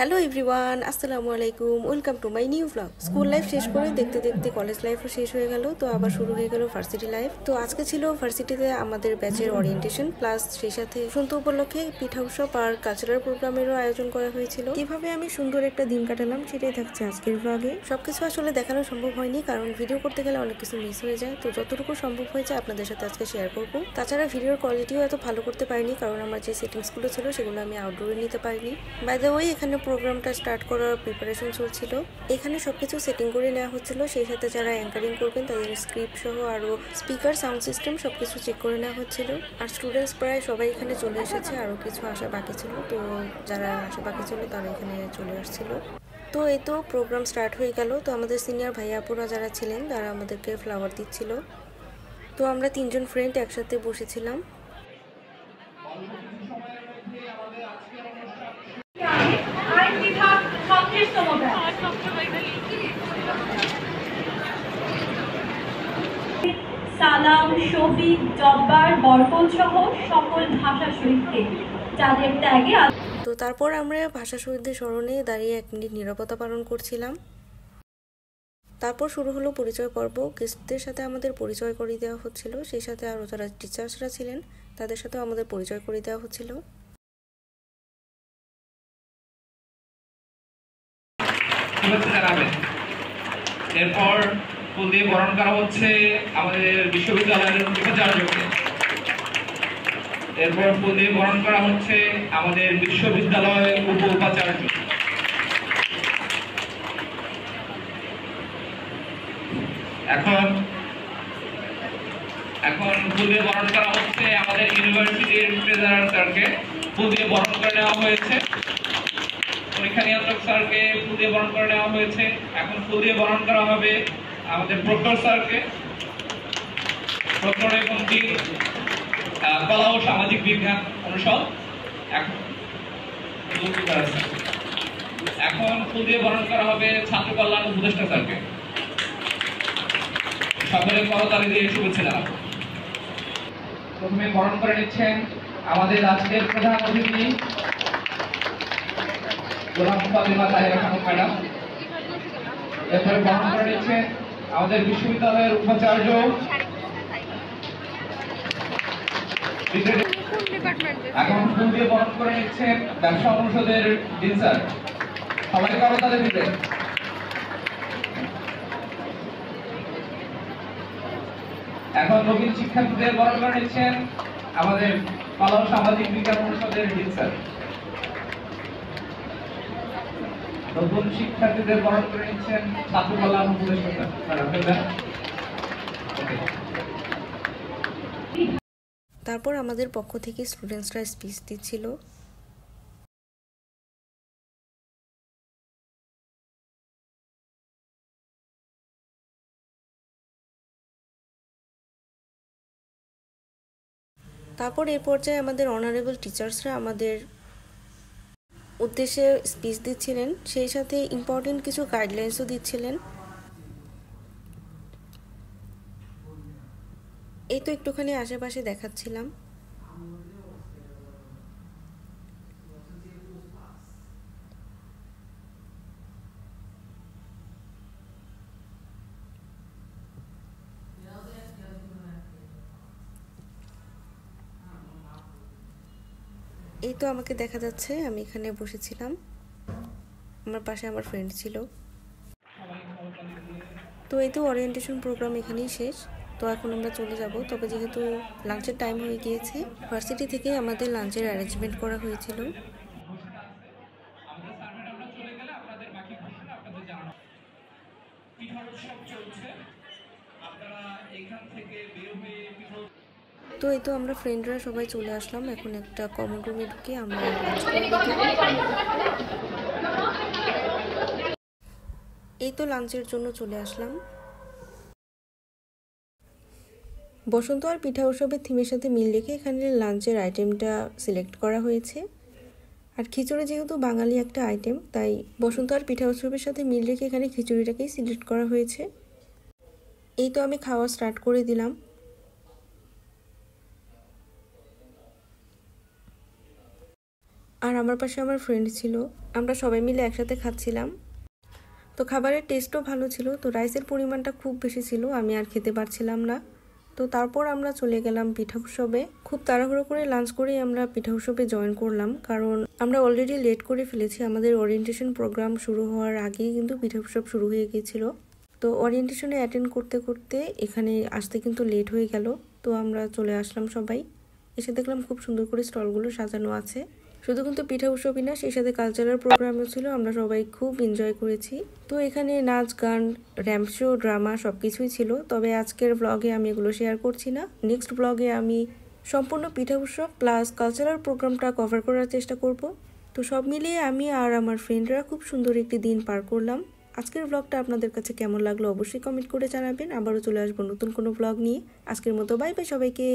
Hello everyone, আসসালামু আলাইকুম। Welcome to my new blog. School life শেষ করে দেখতে দেখতে কলেজ লাইফও শেষ হয়ে গেল, তো আবার শুরু হয়ে গেল ভার্সিটি লাইফ। তো আজকে ছিল ভার্সিটিতে আমাদের ব্যাচের ওরিয়েন্টেশন, প্লাস সেই সাথে বসন্ত উপলক্ষে পিঠা উৎসব আর কালচারাল প্রোগ্রামেরও আয়োজন করা হয়েছিল। কিভাবে আমি সুন্দর একটা দিন কাটালাম সেটাই থাকছে আজকের ব্লগে। সবকিছু আসলে দেখানো সম্ভব হয়নি, কারণ ভিডিও করতে গেলে অনেক কিছু মিস হয়ে যায়। তো যতটুকু সম্ভব হয়েছে আপনাদের সাথে আজকে শেয়ার করব। তাছাড়া ভিডিওর কোয়ালিটিও এত ভালো করতে পারিনি, কারণ আমার যে সেটিংসগুলো ছিল সেগুলো আমি আউটডোরে নিতে পারিনি। বাই দ্য ওয়ে, এখানে প্রোগ্রামটা স্টার্ট করার প্রিপারেশন চলছিল। এখানে সবকিছু সেটিং করে নেওয়া হচ্ছিল, সেই সাথে যারা অ্যাঙ্কারিং করবেন তাদের স্ক্রিপ্ট সহ আরও স্পিকার, সাউন্ড সিস্টেম সবকিছু চেক করে নেওয়া হচ্ছিল। আর স্টুডেন্টস প্রায় সবাই এখানে চলে এসেছে, আরও কিছু আসা বাকি ছিল। তো যারা আসা বাকি ছিল তারা এখানে চলে আসছিল। তো এই তো প্রোগ্রাম স্টার্ট হয়ে গেল। তো আমাদের সিনিয়র ভাইয়াপুরা যারা ছিলেন তারা আমাদেরকে ফ্লাওয়ার দিচ্ছিল। তো আমরা তিনজন ফ্রেন্ড একসাথে বসেছিলাম। সালাম, শফিক, জব্বার, বরকত সহ সকল ভাষা শহীদকে যাদের ত্যাগে। তো তারপর আমরা ভাষা শহীদদের স্মরণে দাঁড়িয়ে 1 মিনিট নীরবতা পালন করছিলাম। তারপর শুরু হলো পরিচয় পর্ব। গেস্টদের সাথে আমাদের পরিচয় করিয়ে দেওয়া হচ্ছিল, সেই সাথে আরও যারা টিচার্সরা ছিলেন তাদের সাথেও আমাদের পরিচয় করিয়ে দেওয়া হচ্ছিল। এরপর ফুল দিয়ে বরণ করা হচ্ছে আমাদের বিশ্ববিদ্যালয়ের উপাচার্যকে। এরপর ফুল দিয়ে বরণ করা হচ্ছে আমাদের বিশ্ববিদ্যালয়ের উপাচার্য। এখন ফুল দিয়ে বরণ করা হচ্ছে আমাদের ইউনিভার্সিটির ট্রেজারার স্যারকে। ফুল দিয়ে বরণ করে নেওয়া হয়েছে। পরীক্ষা নিয়ন্ত্রক স্যারকে ফুল দিয়ে বরণ করে নেওয়া হয়েছে। এখন ফুল দিয়ে বরণ করা হবে আমাদের প্রক্টর স্যারকে। প্রক্টর এবং কলা ও সামাজিক বিজ্ঞান অনুষদ। এখন ফুল দিয়ে বরণ করা হবে ছাত্র কল্যাণ উপদেষ্টা স্যারকে। সকলে করতালি দিয়ে শুভেচ্ছা জানাবো। প্রথমে বরণ করে নিচ্ছেন আমাদের আজকের প্রধান অতিথি গোলাম ফাতিমা তাহেরা খানম ম্যাডাম। এরপরে বরণ করে নিচ্ছেন আমাদের বিশ্ববিদ্যালয়ের উপাচার্য এখন ফুল দিয়ে বরণ করে নিচ্ছেন ব্যবসা অনুষদের ডিন স্যার। সবাই করতালি দিবে। এখন নবীন শিক্ষার্থীদের বরণ করে নিচ্ছেন আমাদের কলা ও সামাজিক বিজ্ঞান অনুষদের ডিন স্যার। নতুন শিক্ষার্থীদের বরণ করে নিচ্ছেন ছাত্র কল্যাণ উপদেষ্টা স্যার। তারপর আমাদের পক্ষ থেকে স্টুডেন্টসরা স্পিচ দিচ্ছিল। তারপর এই পর্যায়ে আমাদের অনারেবল টিচার্সরা আমাদের উদ্দেশ্যে স্পিচ দিচ্ছিলেন, সেই সাথে ইম্পর্টেন্ট কিছু গাইডলাইন্সও দিচ্ছিলেন। এই তো একটুখানি আশেপাশে দেখাচ্ছিলাম। এই তো আমাকে দেখা যাচ্ছে, আমি এখানে বসেছিলাম, আমার পাশে আমার ফ্রেন্ড ছিল। তো এই তো ওরিয়েন্টেশন প্রোগ্রাম এখানেই শেষ। তো এখন আমরা চলে যাব, তবে যেহেতু লাঞ্চের টাইম হয়ে গিয়েছে, ভার্সিটি থেকে আমাদের লাঞ্চের অ্যারেঞ্জমেন্ট করা হয়েছিল। তো এই তো আমরা ফ্রেন্ডরা সবাই চলে আসলাম। এখন একটা কমন রুমে ঢুকে আমরা লাঞ্চ এই তো লাঞ্চের জন্য চলে আসলাম। বসন্ত আর পিঠা উৎসবের থিমের সাথে মিল রেখে এখানে লাঞ্চের আইটেমটা সিলেক্ট করা হয়েছে। আর খিচুড়ি যেহেতু বাঙালি একটা আইটেম, তাই বসন্ত আর পিঠা উৎসবের সাথে মিল রেখে এখানে খিচুড়িটাকেই সিলেক্ট করা হয়েছে। এই তো আমি খাওয়া স্টার্ট করে দিলাম। আর আমার পাশে আমার ফ্রেন্ড ছিল, আমরা সবাই মিলে একসাথে খাচ্ছিলাম। তো খাবারের টেস্টও ভালো ছিল, তো রাইসের পরিমাণটা খুব বেশি ছিল, আমি আর খেতে পারছিলাম না। তো তারপর আমরা চলে গেলাম পিঠা উৎসবে। খুব তাড়াহুড়ো করে লাঞ্চ করেই আমরা পিঠা উৎসবে জয়েন করলাম, কারণ আমরা অলরেডি লেট করে ফেলেছি। আমাদের ওরিয়েন্টেশন প্রোগ্রাম শুরু হওয়ার আগেই কিন্তু পিঠা উৎসব শুরু হয়ে গিয়েছিল। তো ওরিয়েন্টেশনে অ্যাটেন্ড করতে করতে এখানে আসতে কিন্তু লেট হয়ে গেল। তো আমরা চলে আসলাম সবাই, এসে দেখলাম খুব সুন্দর করে স্টলগুলো সাজানো আছে। শুধু কিন্তু পিঠা উৎসবই না, সেই সাথে কালচারাল প্রোগ্রামও ছিল, আমরা সবাই খুব এনজয় করেছি। তো এখানে নাচ গান, র্যাম্প শো, ড্রামা সবকিছুই ছিল। তবে আজকের ব্লগে আমি এগুলো শেয়ার করছি না, নেক্সট ব্লগে আমি সম্পূর্ণ পিঠা উৎসব প্লাস কালচারাল প্রোগ্রামটা কভার করার চেষ্টা করব। তো সব মিলিয়ে আমি আর আমার ফ্রেন্ডরা খুব সুন্দর একটি দিন পার করলাম। আজকের ব্লগটা আপনাদের কাছে কেমন লাগলো অবশ্যই কমেন্ট করে জানাবেন। আবারও চলে আসবো নতুন কোনো ব্লগ নিয়ে। আজকের মতো বাই বাই সবাইকে।